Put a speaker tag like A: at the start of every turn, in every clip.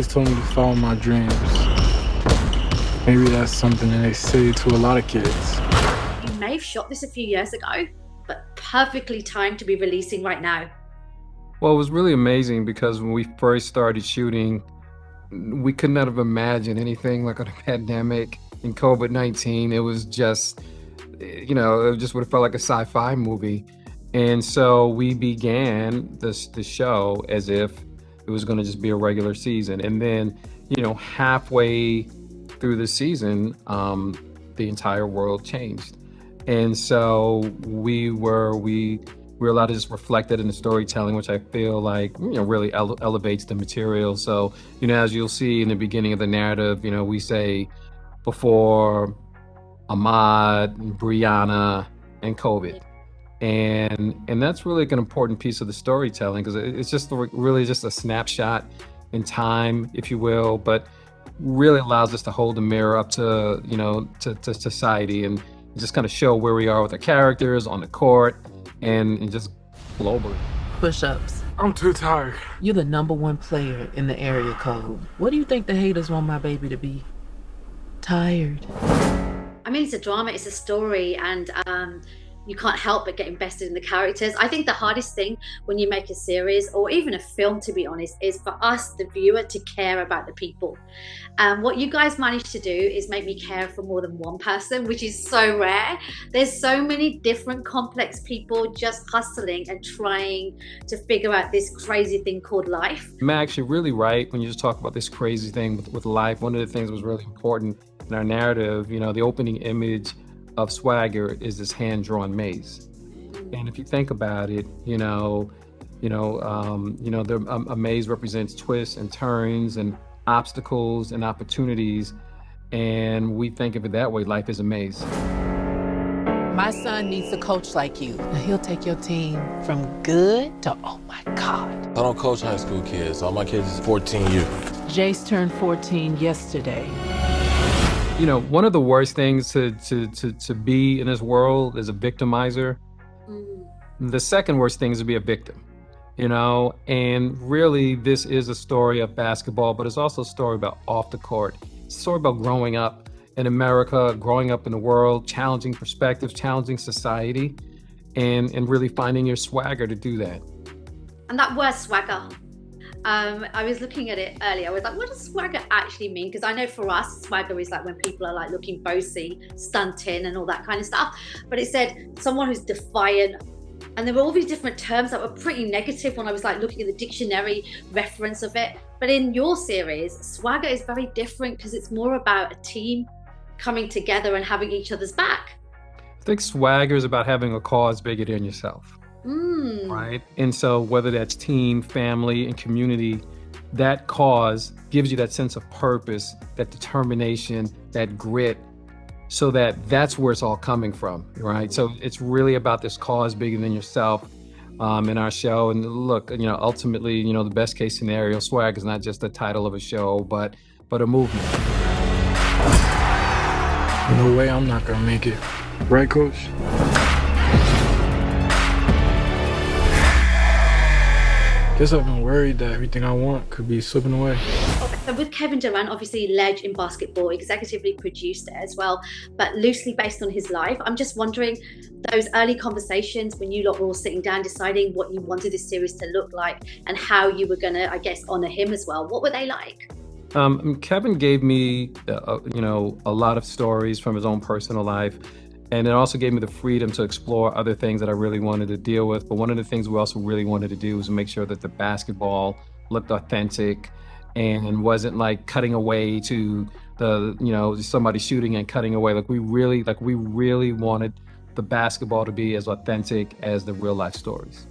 A: always told me to follow my dreams. Maybe that's something that they say to a lot of kids.
B: You may have shot this a few years ago, but perfectly timed to be releasing right now.
C: Well, it was really amazing because when we first started shooting, we could not have imagined anything like a pandemic and COVID-19. It was just, it just would have felt like a sci-fi movie. And so we began the show as if it was going to just be a regular season. And then, halfway through the season, the entire world changed. And so we were allowed to just reflect it in the storytelling, which I feel like, really elevates the material. So, as you'll see in the beginning of the narrative, we say before Ahmad, Brianna, and COVID. And that's really like an important piece of the storytelling, because it's just really just a snapshot in time, if you will, but really allows us to hold the mirror up to, to society and just kind of show where we are with our characters on the court and just globally.
D: Push-ups.
A: I'm too tired.
D: You're the #1 player in the area code. What do you think the haters want my baby to be? Tired.
B: I mean, it's a drama, it's a story, and you can't help but get invested in the characters. I think the hardest thing when you make a series, or even a film, to be honest, is for us, the viewer, to care about the people. What you guys managed to do is make me care for more than one person, which is so rare. There's so many different complex people just hustling and trying to figure out this crazy thing called life.
C: Max, you're really right when you just talk about this crazy thing with life. One of the things that was really important in our narrative, the opening image of Swagger is this hand-drawn maze. And if you think about it, a maze represents twists and turns and obstacles and opportunities. And we think of it that way. Life is a maze.
D: My son needs a coach like you. Now he'll take your team from good to, oh my God.
E: I don't coach high school kids. All my kids is 14 years.
D: Jace turned 14 yesterday.
C: One of the worst things to be in this world is a victimizer. The second worst thing is to be a victim, and really this is a story of basketball, but it's also a story about off the court. It's a story about growing up in America, growing up in the world, challenging perspectives, challenging society, and really finding your swagger to do that.
B: And that word swagger, I was looking at it earlier. I was like, what does swagger actually mean? Because I know for us, swagger is like when people are like looking bossy, stunting and all that kind of stuff. But it said someone who's defiant. And there were all these different terms that were pretty negative when I was like looking at the dictionary reference of it. But in your series, swagger is very different because it's more about a team coming together and having each other's back.
C: I think swagger is about having a cause bigger than yourself. Right? And so whether that's team, family, and community, that cause gives you that sense of purpose, that determination, that grit, so that's where it's all coming from, right? So it's really about this cause bigger than yourself in our show. And look, ultimately, the best case scenario, swag is not just the title of a show, but a movement.
A: No way I'm not gonna make it. Right, Coach? Guess I've been worried that everything I want could be slipping away.
B: So with Kevin Durant, obviously ledge in basketball, executively produced it as well, but loosely based on his life. I'm just wondering, those early conversations when you lot were all sitting down deciding what you wanted this series to look like and how you were gonna, I guess, honor him as well. What were they like?
C: Kevin gave me, a lot of stories from his own personal life. And it also gave me the freedom to explore other things that I really wanted to deal with. But one of the things we also really wanted to do was make sure that the basketball looked authentic and wasn't like cutting away to the, somebody shooting and cutting away. We really wanted the basketball to be as authentic as the real life stories.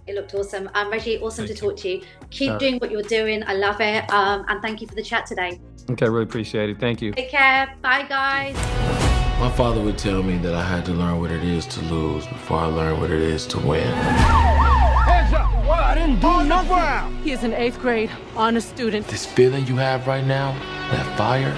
B: It looked awesome. Reggie, awesome to talk to you. Keep doing what you're doing. I love it. And thank you for the chat today.
C: Okay, really appreciate it. Thank you.
B: Take care. Bye, guys.
E: My father would tell me that I had to learn what it is to lose before I learned what it is to win.
F: Hands up! Well, I didn't do nothing!
D: He is an 8th grade honor student.
E: This feeling you have right now, that fire,